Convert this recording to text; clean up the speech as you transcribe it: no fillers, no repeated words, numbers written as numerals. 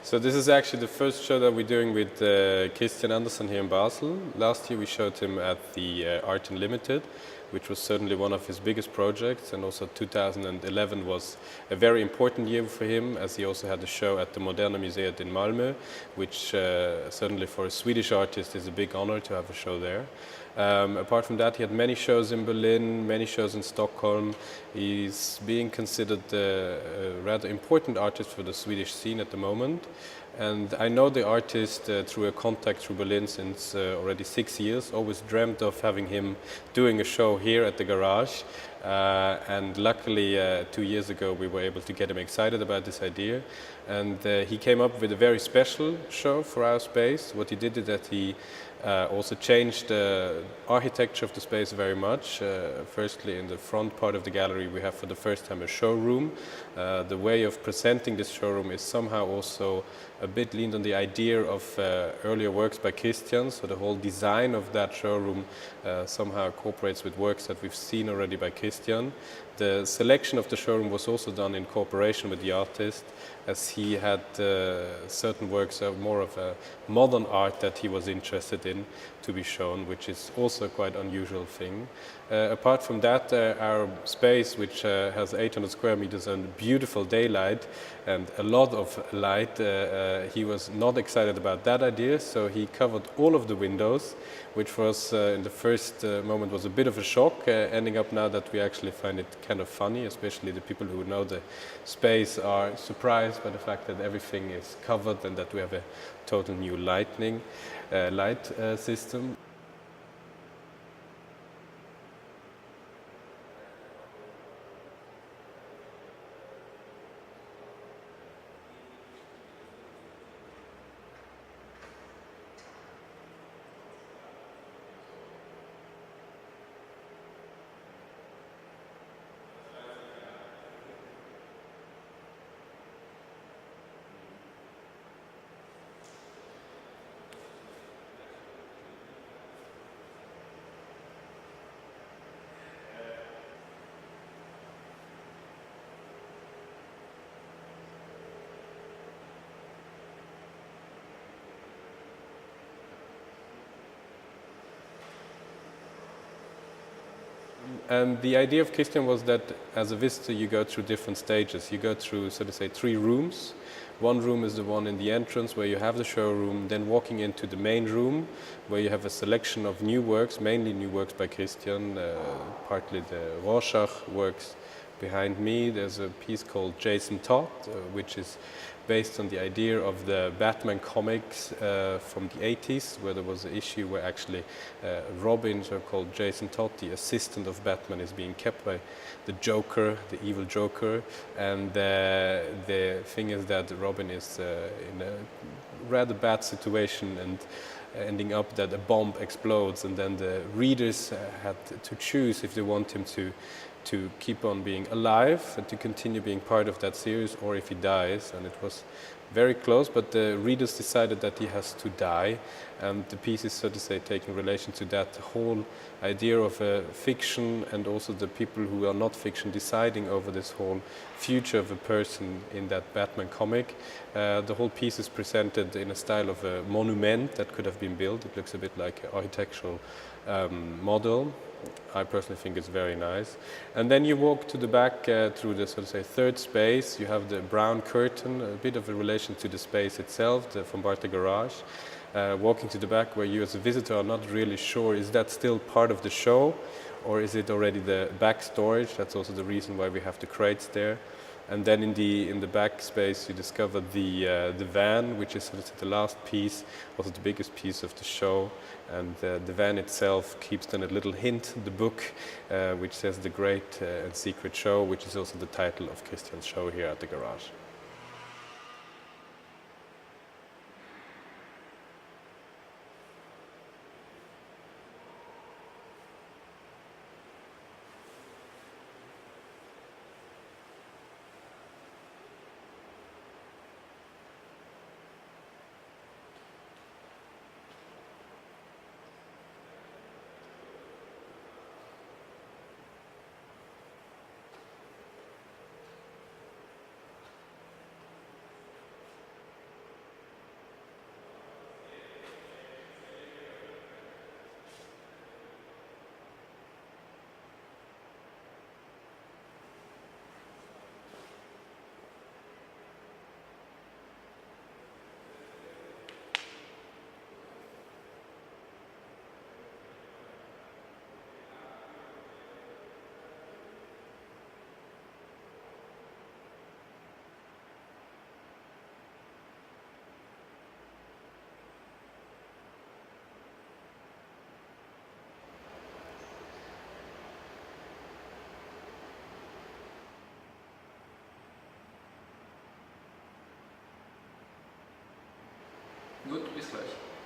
So this is actually the first show that we're doing with Christian Andersson here in Basel. Last year we showed him at the Art Unlimited, which was certainly one of his biggest projects, and also 2011 was a very important year for him, as he also had a show at the Moderna Museet in Malmö, which certainly for a Swedish artist is a big honor to have a show there. Apart from that, he had many shows in Berlin, many shows in Stockholm. He's being considered a rather important artist for the Swedish scene at the moment. And I know the artist through a contact through Berlin since already 6 years. Always dreamt of having him doing a show here at the garage. And luckily 2 years ago we were able to get him excited about this idea. And he came up with a very special show for our space. What he did is that he also changed the architecture of the space very much. Firstly, in the front part of the gallery we have for the first time a showroom. The way of presenting this showroom is somehow also a bit leaned on the idea of earlier works by Christian, so the whole design of that showroom somehow cooperates with works that we've seen already by Christian. The selection of the showroom was also done in cooperation with the artist, as he had certain works of more of a modern art that he was interested in to be shown, which is also a quite unusual thing. Apart from that, our space, which has 800 square meters and beautiful daylight and a lot of light, he was not excited about that idea, so he covered all of the windows, which was in the first moment was a bit of a shock, ending up now that we actually find it kind of funny, especially the people who know the space are surprised by the fact that everything is covered and that we have a total new light system. And the idea of Christian was that as a visitor you go through different stages. You go through, so to say, 3 rooms. One room is the one in the entrance where you have the showroom, then walking into the main room where you have a selection of new works, mainly new works by Christian, partly the Rorschach works behind me. There's a piece called Jason Todd, which is based on the idea of the Batman comics from the 80s, where there was an issue where actually Robin, so called Jason Todd, the assistant of Batman, is being kept by the Joker, the evil Joker. And the thing is that Robin is in a rather bad situation and ending up that a bomb explodes, and then the readers had to choose if they want him to keep on being alive and to continue being part of that series, or if he dies. And it was very close, but the readers decided that he has to die, and the piece is, so to say, taking relation to that whole idea of fiction, and also the people who are not fiction deciding over this whole future of a person in that Batman comic. The whole piece is presented in a style of a monument that could have been built. It looks a bit like an architectural model. I personally think it's very nice. And then you walk to the back through the, so to say, 3rd space. You have the brown curtain, a bit of a relation to the space itself, from Bartha garage. Walking to the back where you as a visitor are not really sure, is that still part of the show or is it already the back storage? That's also the reason why we have the crates there. And then in the back space you discover the van, which is sort of the last piece, also the biggest piece of the show. And the van itself keeps then a little hint, the book, which says The Great and Secret Show, which is also the title of Christian's show here at the garage. Gut, bis gleich.